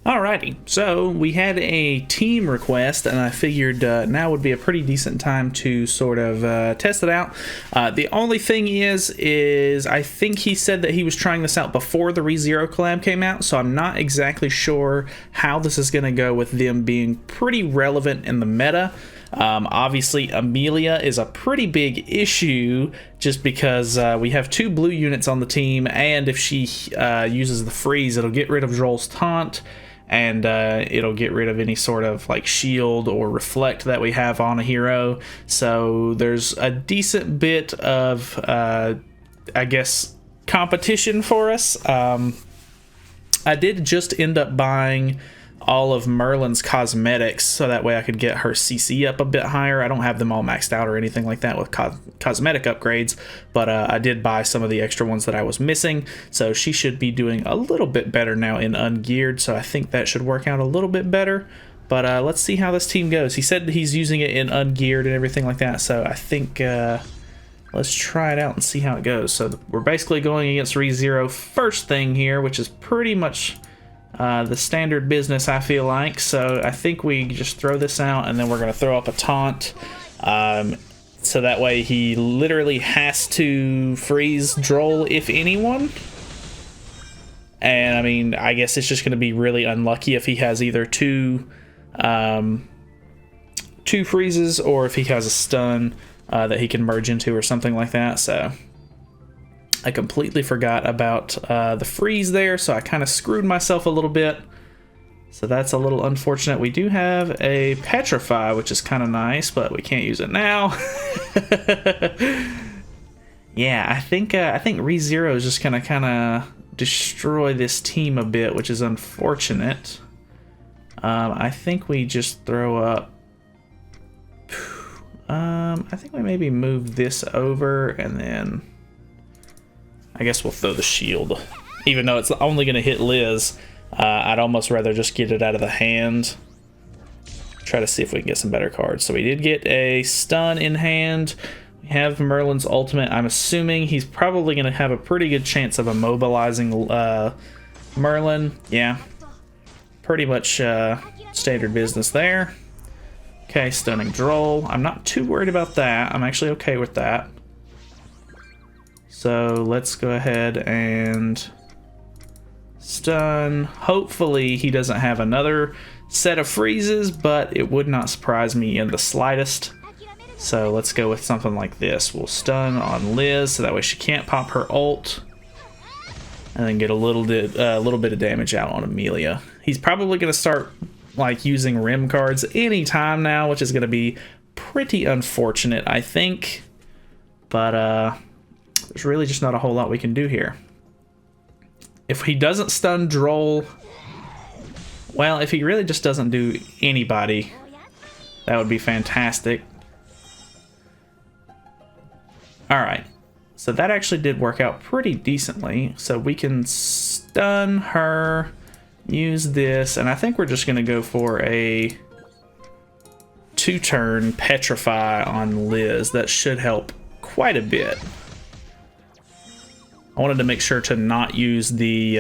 Alrighty, so we had a team request, and I figured now would be a pretty decent time to sort of test it out. The only thing is I think he said that he was trying this out before the ReZero collab came out, so I'm not exactly sure how this is going to go with them being pretty relevant in the meta. Obviously, Amelia is a pretty big issue just because we have 2 blue units on the team, and if she uses the freeze, it'll get rid of Droll's taunt, and it'll get rid of any sort of like shield or reflect that we have on a hero. So there's a decent bit of, I guess, competition for us. I did just end up buying all of Merlin's cosmetics so that way I could get her CC up a bit higher. I don't have them all maxed out or anything like that with cosmetic upgrades, but I did buy some of the extra ones that I was missing, so she should be doing a little bit better now in ungeared, so I think that should work out a little bit better. But let's see how this team goes. He said that he's using it in ungeared and everything like that, so I think let's try it out and see how it goes. So we're basically going against ReZero first thing here, which is pretty much the standard business, I feel like. So I think we just throw this out, and then we're going to throw up a taunt, so that way he literally has to freeze Droll if anyone. And I mean, I guess it's just going to be really unlucky if he has either two freezes, or if he has a stun that he can merge into or something like that. So I completely forgot about the freeze there, so I kind of screwed myself a little bit. So that's a little unfortunate. We do have a Petrify, which is kind of nice, but we can't use it now. Yeah, I think ReZero is just gonna kind of destroy this team a bit, which is unfortunate. I think we just throw up. I think we maybe move this over, and then I guess we'll throw the shield, even though it's only going to hit Liz. I'd almost rather just get it out of the hand. Try to see if we can get some better cards. So we did get a stun in hand. We have Merlin's ultimate. I'm assuming he's probably going to have a pretty good chance of immobilizing Merlin. Yeah, pretty much standard business there. Okay, stunning Droll. I'm not too worried about that. I'm actually okay with that. So let's go ahead and stun. Hopefully he doesn't have another set of freezes, but it would not surprise me in the slightest. So let's go with something like this. We'll stun on Liz, so that way she can't pop her ult, and then get a little bit of damage out on Amelia. He's probably going to start like using rim cards anytime now, which is going to be pretty unfortunate, I think. But there's really just not a whole lot we can do here. If he doesn't stun Droll, well, if he really just doesn't do anybody, that would be fantastic. Alright, so that actually did work out pretty decently. So we can stun her, use this, and I think we're just going to go for a 2-turn Petrify on Liz. That should help quite a bit. I wanted to make sure to not use the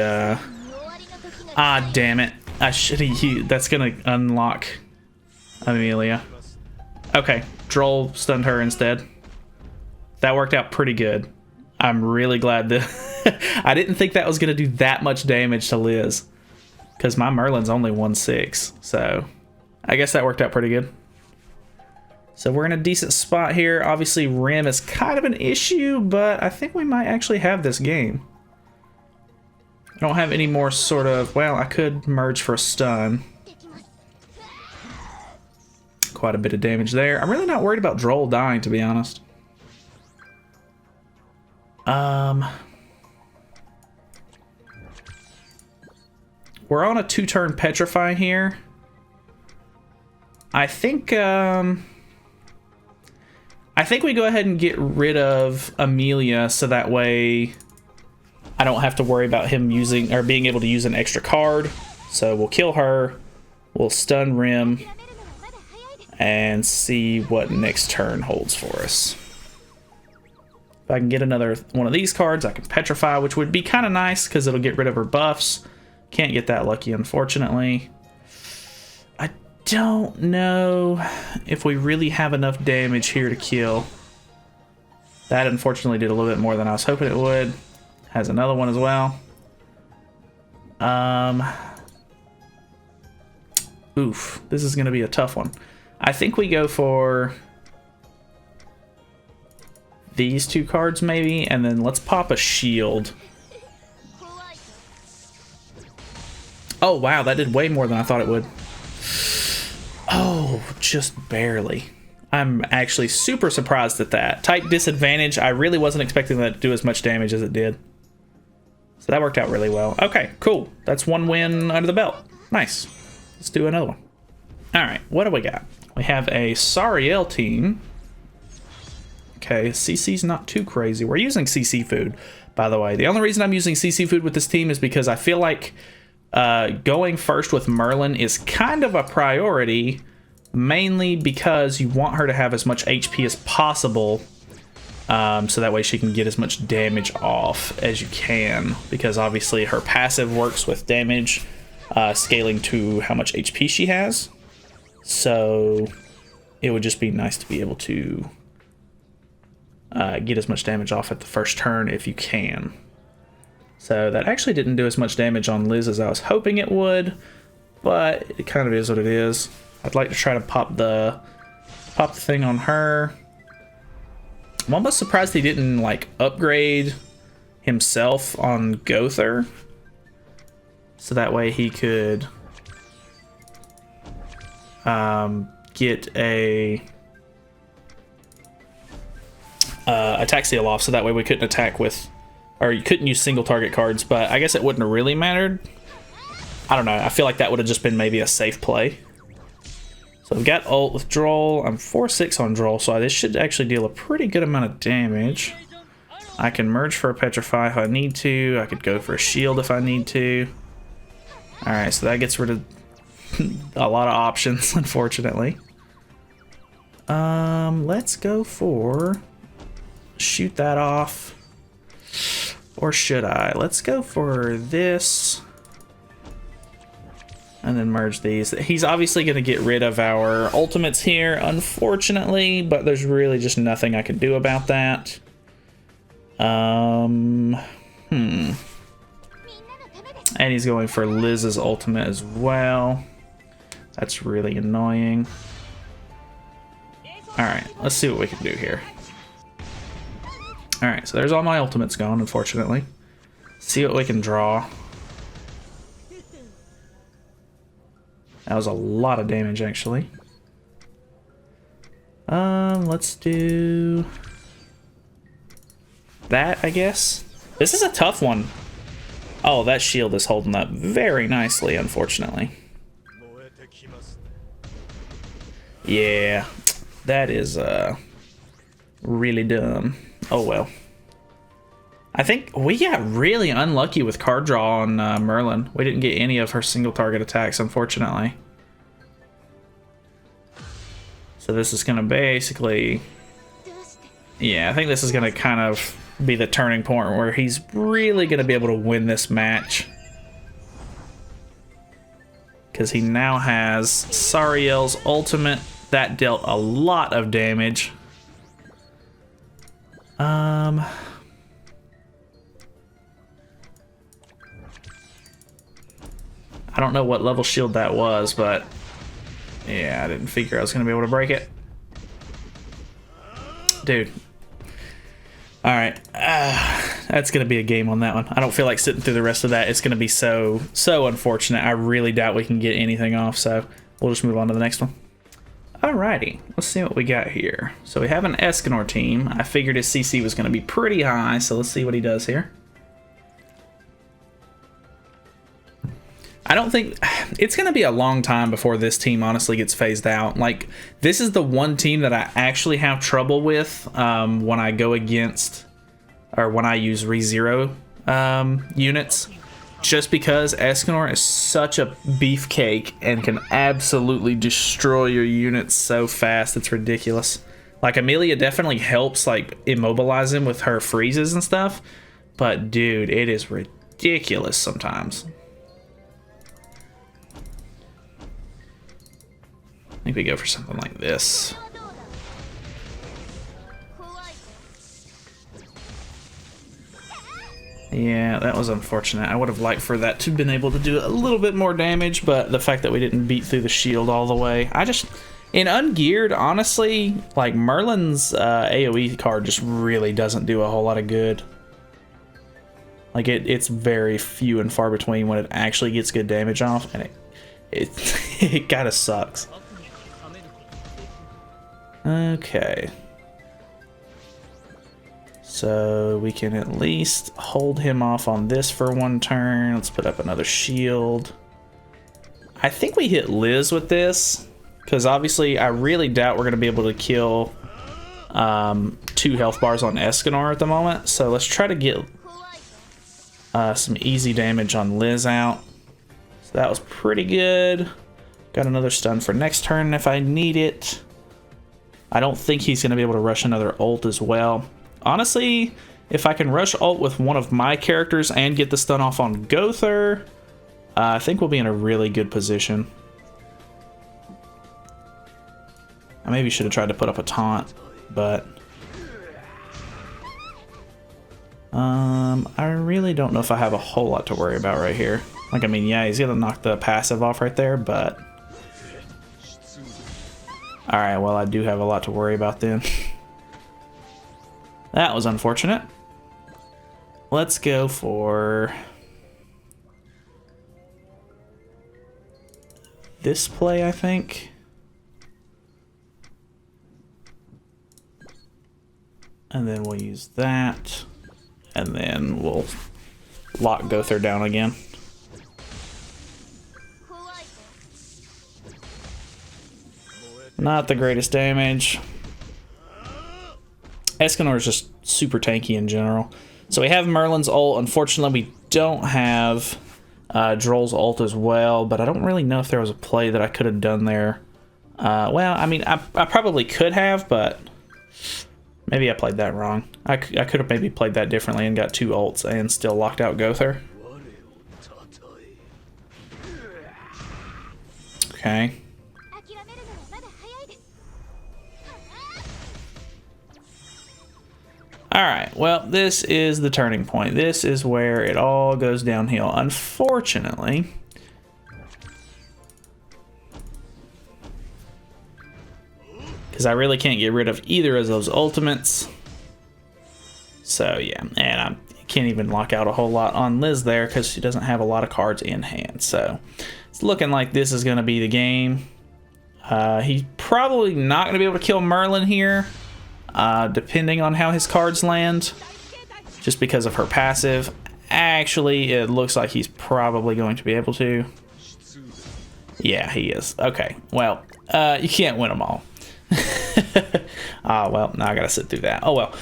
damn it, I should have used, that's gonna unlock Amelia. Okay, Droll stunned her instead. That worked out pretty good. I'm really glad that I didn't think that was gonna do that much damage to Liz, because my Merlin's only 1/6, so I guess that worked out pretty good. So we're in a decent spot here. Obviously, Rim is kind of an issue, but I think we might actually have this game. I don't have any more sort of... Well, I could merge for a stun. Quite a bit of damage there. I'm really not worried about Droll dying, to be honest. We're on a 2-turn Petrify here. I think we go ahead and get rid of Amelia, so that way I don't have to worry about him using or being able to use an extra card. So we'll kill her, we'll stun Rim, and see what next turn holds for us. If I can get another one of these cards, I can Petrify, which would be kind of nice because it'll get rid of her buffs. Can't get that lucky, unfortunately. I don't know if we really have enough damage here to kill. That unfortunately did a little bit more than I was hoping it would. Has another one as well. Oof, this is going to be a tough one. I think we go for these two cards maybe, and then let's pop a shield. Oh wow, that did way more than I thought it would. Oh, just barely. I'm actually super surprised at that. Type disadvantage, I really wasn't expecting that to do as much damage as it did. So that worked out really well. Okay, cool. That's one win under the belt. Nice. Let's do another one. Alright, what do we got? We have a Sariel team. Okay, CC's not too crazy. We're using CC food, by the way. The only reason I'm using CC food with this team is because I feel like going first with Merlin is kind of a priority, mainly because you want her to have as much HP as possible, so that way she can get as much damage off as you can, because obviously her passive works with damage scaling to how much HP she has. So it would just be nice to be able to get as much damage off at the first turn if you can. So that actually didn't do as much damage on Liz as I was hoping it would, but it kind of is what it is. I'd like to try to pop the thing on her. I'm almost surprised he didn't like upgrade himself on Gother, so that way he could get a attack seal off, so that way we couldn't attack with, or you couldn't use single target cards, but I guess it wouldn't have really mattered. I don't know. I feel like that would have just been maybe a safe play. So we've got ult with Droll. I'm 4/6 on Droll, so this should actually deal a pretty good amount of damage. I can merge for a Petrify if I need to. I could go for a shield if I need to. Alright, so that gets rid of a lot of options, unfortunately. Let's go for... shoot that off. Or should I? Let's go for this. And then merge these. He's obviously going to get rid of our ultimates here, unfortunately, but there's really just nothing I can do about that. And he's going for Liz's ultimate as well. That's really annoying. Alright, let's see what we can do here. Alright, so there's all my ultimates gone, unfortunately. See what we can draw. That was a lot of damage, actually. Let's do that, I guess. This is a tough one. Oh, that shield is holding up very nicely, unfortunately. Yeah, that is really dumb. Oh well. I think we got really unlucky with card draw on Merlin. We didn't get any of her single target attacks, unfortunately. So this is going to basically... yeah, I think this is going to kind of be the turning point where he's really going to be able to win this match. Because he now has Sariel's ultimate. That dealt a lot of damage. I don't know what level shield that was, but yeah, I didn't figure I was going to be able to break it. Dude. Alright. That's going to be a game on that one. I don't feel like sitting through the rest of that. It's going to be so unfortunate. I really doubt we can get anything off, so we'll just move on to the next one. Alrighty, let's see what we got here. So we have an Escanor team. I figured his CC was going to be pretty high, so let's see what he does here. I don't think... it's going to be a long time before this team honestly gets phased out. Like, this is the one team that I actually have trouble with when I go against... or when I use ReZero units. Just because Escanor is such a beefcake and can absolutely destroy your units so fast, it's ridiculous. Like, Amelia definitely helps, like, immobilize him with her freezes and stuff. But, dude, it is ridiculous sometimes. think we go for something like this. Yeah, that was unfortunate. I would have liked for that to have been able to do a little bit more damage, but the fact that we didn't beat through the shield all the way. In ungeared, honestly, like Merlin's AoE card just really doesn't do a whole lot of good. Like it's very few and far between when it actually gets good damage off, and it it kind of sucks. Okay. So we can at least hold him off on this for one turn. Let's put up another shield. I think we hit Liz with this, because obviously I really doubt we're going to be able to kill 2 health bars on Escanor at the moment. So let's try to get some easy damage on Liz out. So that was pretty good. Got another stun for next turn if I need it. I don't think he's going to be able to rush another ult as well. Honestly, if I can rush ult with one of my characters and get the stun off on Gother, I think we'll be in a really good position. I maybe should have tried to put up a taunt, but I really don't know if I have a whole lot to worry about right here. Like, I mean, yeah, he's gonna knock the passive off right there, but alright, well, I do have a lot to worry about then. That was unfortunate. Let's go for this play, I think. And then we'll use that. And then we'll lock Gother down again. Not the greatest damage. Escanor is just super tanky in general. So we have Merlin's ult. Unfortunately, we don't have Droll's ult as well, but I don't really know if there was a play that I could have done there. Well, I mean, I probably could have, but maybe I played that wrong. I could have maybe played that differently and got 2 ults and still locked out Gother. Okay. Alright, well, this is the turning point. This is where it all goes downhill. Unfortunately, because I really can't get rid of either of those ultimates. So, yeah, and I can't even lock out a whole lot on Liz there because she doesn't have a lot of cards in hand. So, it's looking like this is going to be the game. He's probably not going to be able to kill Merlin here. Depending on how his cards land, just because of her passive. Actually, it looks like he's probably going to be able to. Yeah, he is. Okay, well, you can't win them all. Well, now I gotta sit through that. Oh well,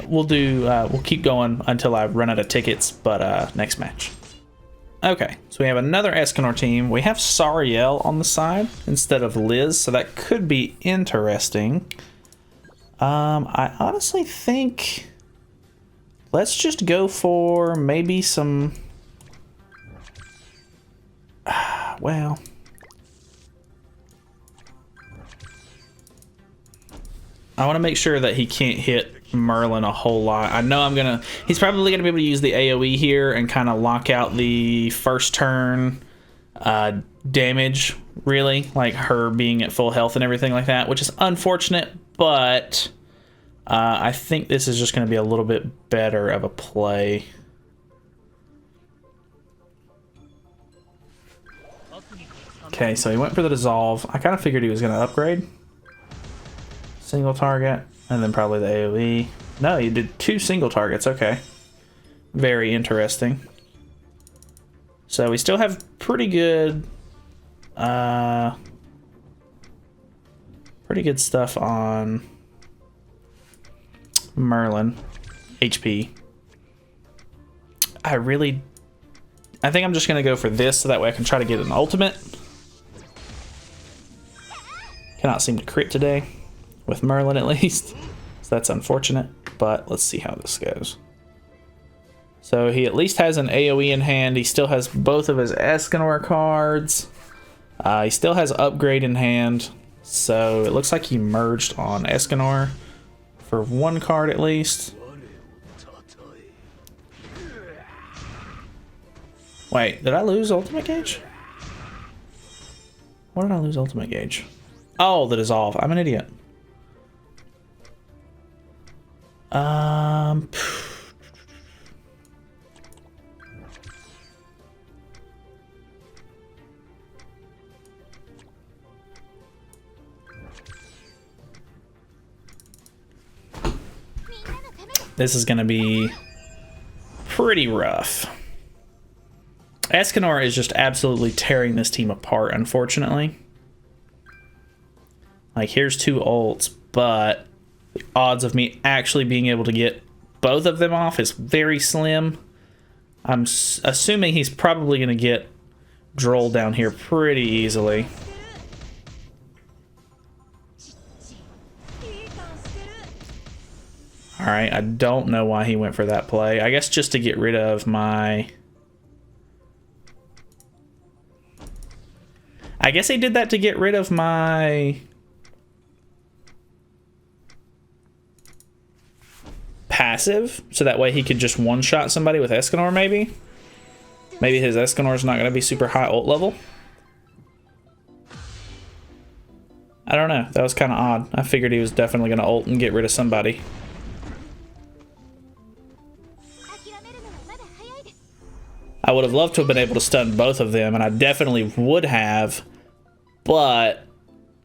we'll keep going until I run out of tickets, but next match. Okay, so we have another Escanor team. We have Sariel on the side instead of Liz, so that could be interesting. I honestly think let's just go for maybe some, well, I want to make sure that he can't hit Merlin a whole lot. I know he's probably going to be able to use the AoE here and kind of lock out the first turn damage, really, like her being at full health and everything like that, which is unfortunate, but I think this is just going to be a little bit better of a play. Okay, so he went for the dissolve. I kind of figured he was going to upgrade. Single target, and then probably the AoE. No, he did 2 single targets. Okay. Very interesting. So we still have pretty good stuff on Merlin. HP. I think I'm just going to go for this so that way I can try to get an ultimate. Cannot seem to crit today. With Merlin, at least. So that's unfortunate, but let's see how this goes. So he at least has an AoE in hand. He still has both of his Escanor cards. He still has Upgrade in hand. So it looks like he merged on Escanor for one card at least. Wait, did I lose ultimate gauge? What did I lose ultimate gauge? Oh, the dissolve. I'm an idiot. This is going to be pretty rough. Escanor is just absolutely tearing this team apart, unfortunately. Like, here's 2 ults, but the odds of me actually being able to get both of them off is very slim. I'm assuming he's probably going to get Droll down here pretty easily. Alright, I don't know why he went for that play. I guess just to get rid of my... I guess he did that to get rid of my... passive, so that way he could just one-shot somebody with Escanor, maybe? Maybe his Escanor's not going to be super high ult level? I don't know. That was kind of odd. I figured he was definitely going to ult and get rid of somebody. I would have loved to have been able to stun both of them, and I definitely would have, but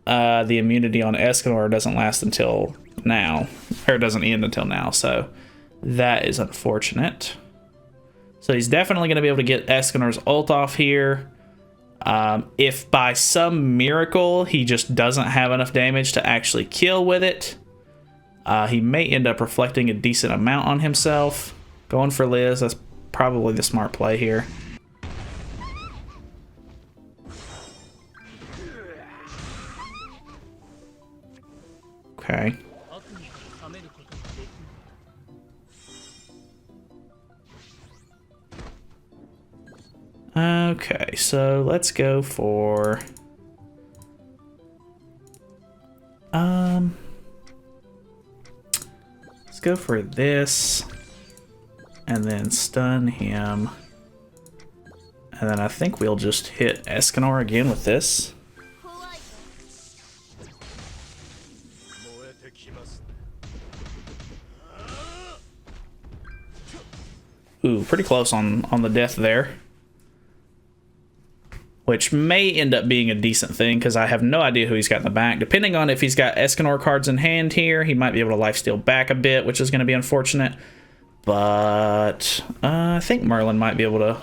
the immunity on Escanor doesn't last until now, or it doesn't end until now, so that is unfortunate. So he's definitely going to be able to get Escanor's ult off here. If by some miracle he just doesn't have enough damage to actually kill with it, he may end up reflecting a decent amount on himself. Going for Liz, that's probably the smart play here. Okay. Okay, so let's go for... let's go for this. And then stun him. And then I think we'll just hit Escanor again with this. Ooh, pretty close on the death there. Which may end up being a decent thing, because I have no idea who he's got in the back. Depending on if he's got Escanor cards in hand here, he might be able to lifesteal back a bit, which is going to be unfortunate. But I think Merlin might be able to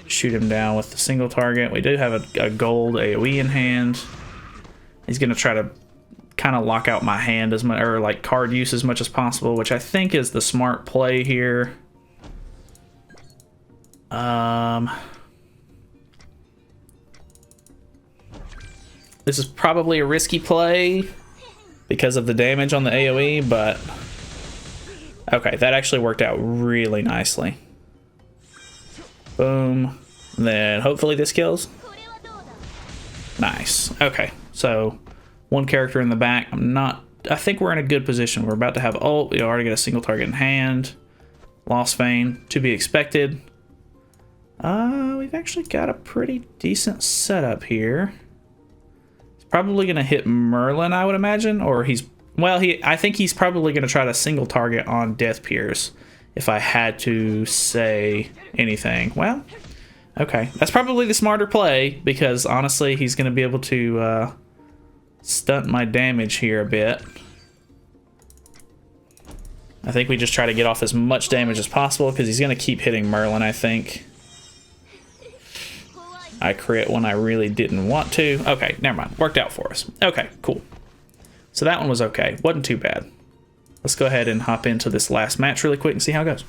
shoot him down with the single target. We do have a gold AoE in hand. He's going to try to kind of lock out my hand as much, or like card use as much as possible, which I think is the smart play here. This is probably a risky play because of the damage on the AoE, but okay, that actually worked out really nicely. Boom. And then hopefully this kills. Nice. Okay, so one character in the back. I think we're in a good position. We're about to have ult. We already got a single target in hand. Lost Vein, to be expected. We've actually got a pretty decent setup here. He's probably going to hit Merlin, I would imagine, or I think he's probably going to try to single target on Death Pierce, if I had to say anything. Well, okay. That's probably the smarter play, because honestly, he's going to be able to stunt my damage here a bit. I think we just try to get off as much damage as possible, because he's going to keep hitting Merlin, I think. I crit when I really didn't want to. Okay, never mind. Worked out for us. Okay, cool. So that one was okay. Wasn't too bad. Let's go ahead and hop into this last match really quick and see how it goes.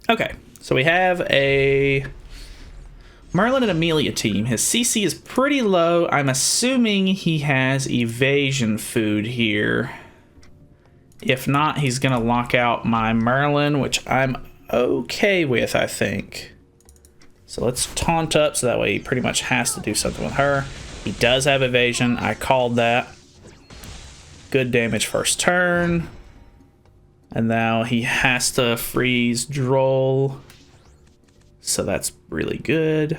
Okay, so we have a Merlin and Amelia team. His CC is pretty low. I'm assuming he has evasion food here. If not, he's going to lock out my Merlin, which I'm okay with, I think. So let's taunt up so that way he pretty much has to do something with her. He does have evasion. I called that. Good damage first turn. And now he has to freeze Droll. So that's really good.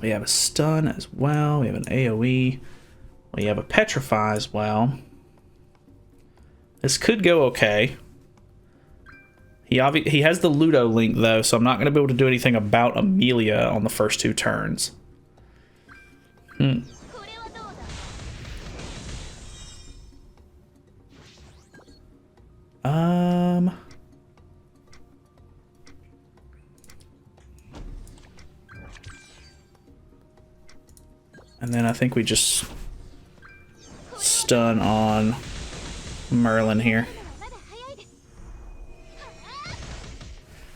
We have a stun as well. We have an AoE. We have a petrify as well. This could go okay. He has the Ludo link though, so I'm not going to be able to do anything about Amelia on the first 2 turns. And then I think we just stun on Merlin here.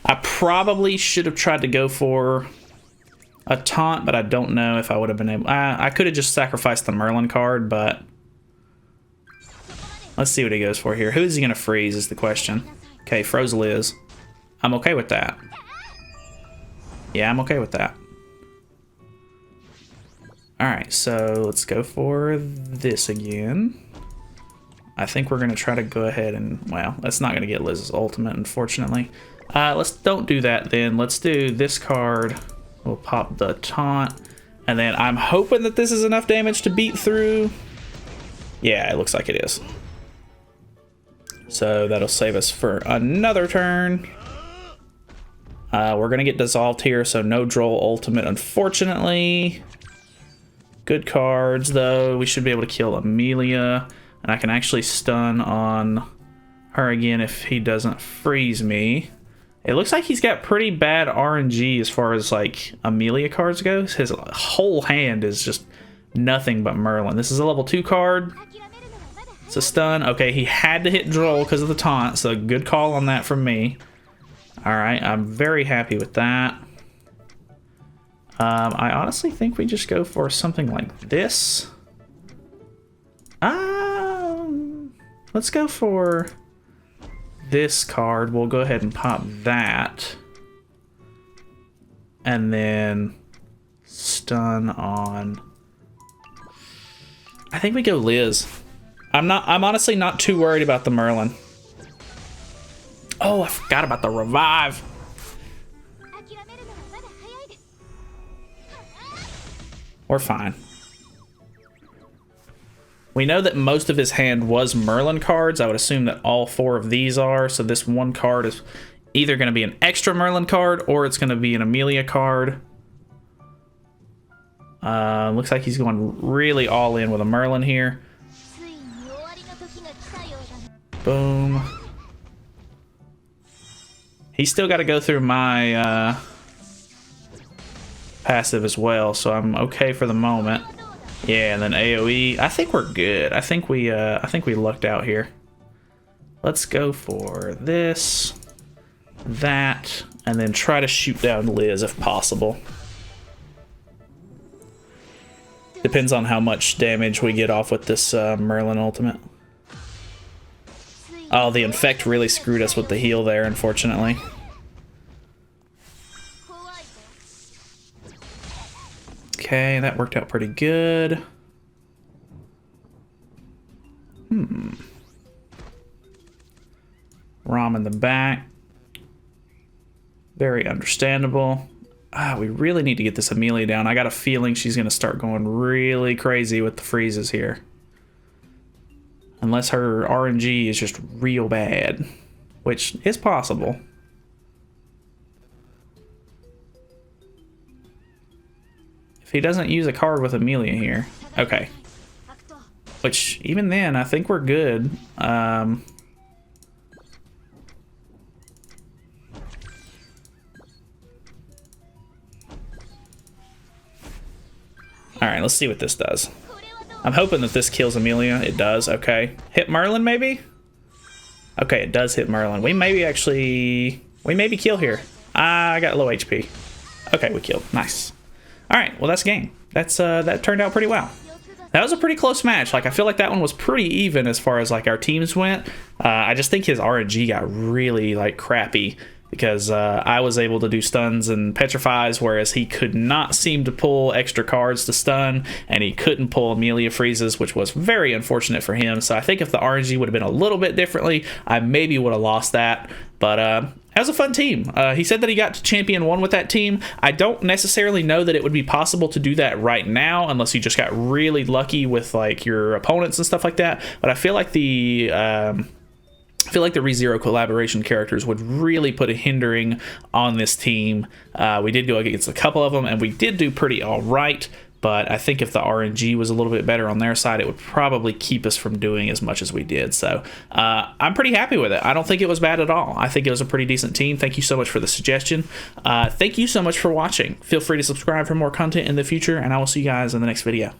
I probably should have tried to go for a taunt, but I don't know if I would have been able. I could have just sacrificed the Merlin card, but let's see what he goes for here. Who is he going to freeze is the question. Okay, froze Liz. I'm okay with that. Yeah, I'm okay with that. Alright, so let's go for this again. I think we're going to try to go ahead and, well, that's not going to get Liz's ultimate, unfortunately. Let's don't do that then. Let's do this card. We'll pop the taunt. And then I'm hoping that this is enough damage to beat through. Yeah, it looks like it is. So that'll save us for another turn. We're going to get dissolved here, so no Droll ultimate, unfortunately. Good cards, though. We should be able to kill Amelia. And I can actually stun on her again if he doesn't freeze me. It looks like he's got pretty bad RNG as far as, like, Amelia cards goes. His whole hand is just nothing but Merlin. This is a level 2 card. It's a stun. Okay, he had to hit Droll because of the taunt, so good call on that from me. Alright, I'm very happy with that. I honestly think we just go for something like this. Let's go for this card. We'll go ahead and pop that. And then stun on... I think we go Liz. I'm honestly not too worried about the Merlin. Oh, I forgot about the revive. We're fine. We know that most of his hand was Merlin cards. I would assume that all 4 of these are. So this one card is either going to be an extra Merlin card or it's going to be an Amelia card. Looks like he's going really all in with a Merlin here. Boom. He's still got to go through my passive as well, so I'm okay for the moment. Yeah, and then AoE. I think we're good. I think we lucked out here. Let's go for this, that, and then try to shoot down Liz if possible. Depends on how much damage we get off with this Merlin ultimate. Oh, the infect really screwed us with the heal there, unfortunately. Okay, that worked out pretty good. Rom in the back. Very understandable. We really need to get this Amelia down. I got a feeling she's going to start going really crazy with the freezes here. Unless her RNG is just real bad, which is possible. If he doesn't use a card with Amelia here. Okay. Which, even then, I think we're good. Alright, let's see what this does. I'm hoping that this kills Amelia. It does, okay. Hit Merlin, maybe? Okay, it does hit Merlin. We maybe kill here. I got low HP. Okay, we killed. Nice. Alright, well that's game. That turned out pretty well. That was a pretty close match. Like, I feel like that one was pretty even as far as like our teams went. I just think his RNG got really like crappy because I was able to do stuns and petrifies, whereas he could not seem to pull extra cards to stun, and he couldn't pull Amelia freezes, which was very unfortunate for him. So I think if the RNG would have been a little bit differently, I maybe would have lost that. But it was a fun team. He said that he got to Champion 1 with that team. I don't necessarily know that it would be possible to do that right now unless you just got really lucky with like your opponents and stuff like that. But I feel like the ReZero collaboration characters would really put a hindering on this team. We did go against a couple of them, and we did do pretty all right. But I think if the RNG was a little bit better on their side, it would probably keep us from doing as much as we did. So I'm pretty happy with it. I don't think it was bad at all. I think it was a pretty decent team. Thank you so much for the suggestion. Thank you so much for watching. Feel free to subscribe for more content in the future, and I will see you guys in the next video.